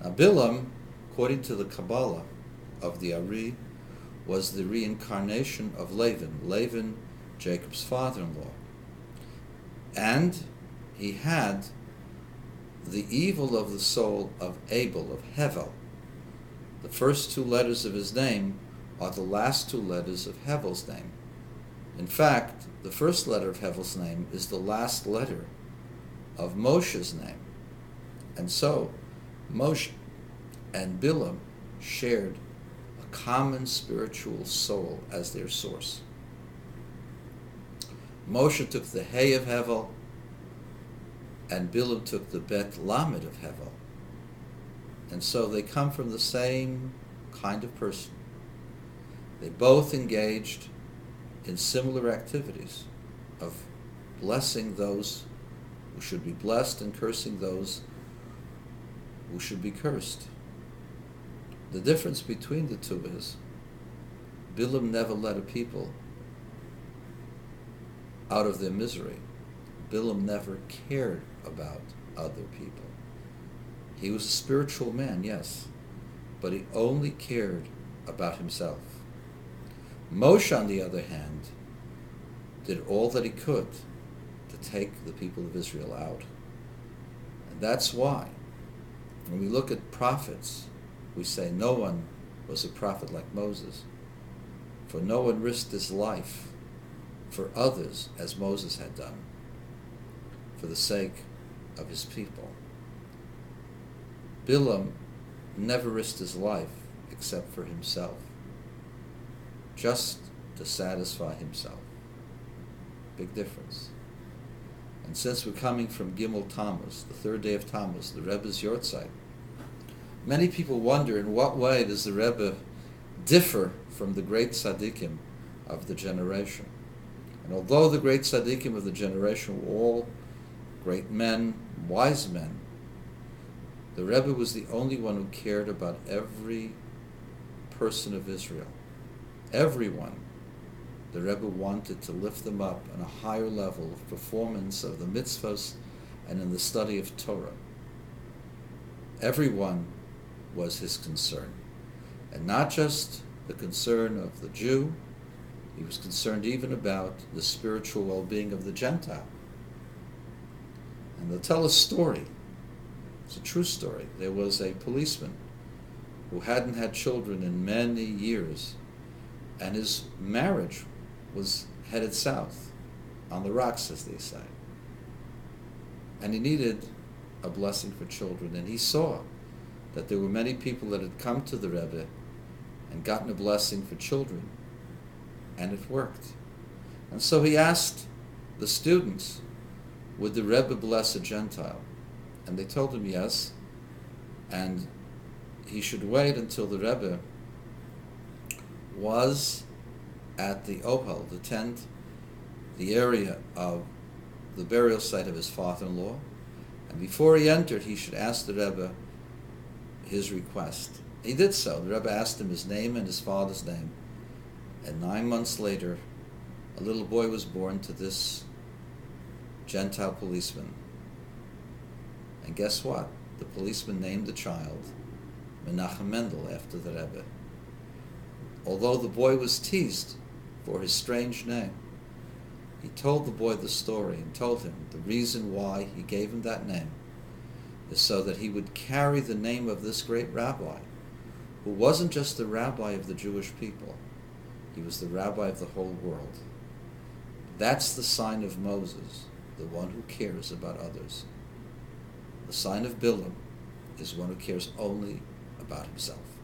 Now Bilam, according to the Kabbalah of the Ari, was the reincarnation of Laban, Jacob's father-in-law. And he had the evil of the soul of Abel, of Hevel. The first two letters of his name are the last two letters of Hevel's name. In fact, the first letter of Hevel's name is the last letter of Moshe's name. And so, Moshe and Bilam shared a common spiritual soul as their source. Moshe took the Hey of Hevel, and Bilam took the Bet Lamed of Hevel. And so they come from the same kind of person. They both engaged in similar activities of blessing those who should be blessed and cursing those who should be cursed. The difference between the two is Bilam never led a people out of their misery. Bilam never cared about other people. He was a spiritual man, yes, but he only cared about himself. Moshe, on the other hand, did all that he could to take the people of Israel out. And that's why, when we look at prophets, we say no one was a prophet like Moses, for no one risked his life for others as Moses had done, for the sake of his people. Bilam never risked his life except for himself, just to satisfy himself. Big difference. And since we're coming from Gimel Tammuz, the third day of Tammuz, the Rebbe's Yortzeit, many people wonder in what way does the Rebbe differ from the great tzaddikim of the generation. And although the great tzaddikim of the generation were all great men, wise men, the Rebbe was the only one who cared about every person of Israel. Everyone. The Rebbe wanted to lift them up on a higher level of performance of the mitzvahs and in the study of Torah. Everyone was his concern. And not just the concern of the Jew, he was concerned even about the spiritual well-being of the Gentile. And they'll tell a story. It's a true story. There was a policeman who hadn't had children in many years, and his marriage was headed south, on the rocks, as they say. And he needed a blessing for children, and he saw that there were many people that had come to the Rebbe and gotten a blessing for children, and it worked. And so he asked the students, would the Rebbe bless a Gentile? And they told him yes, and he should wait until the Rebbe was at the Ohel, the tent, the area of the burial site of his father-in-law, and before he entered, he should ask the Rebbe his request. He did so. The Rebbe asked him his name and his father's name, and 9 months later, a little boy was born to this Gentile policeman. And guess what? The policeman named the child Menachem Mendel after the Rebbe. Although the boy was teased for his strange name, he told the boy the story and told him the reason why he gave him that name is so that he would carry the name of this great rabbi, who wasn't just the rabbi of the Jewish people, he was the rabbi of the whole world. That's the sign of Moses, the one who cares about others. The sign of Bilam is one who cares only about himself.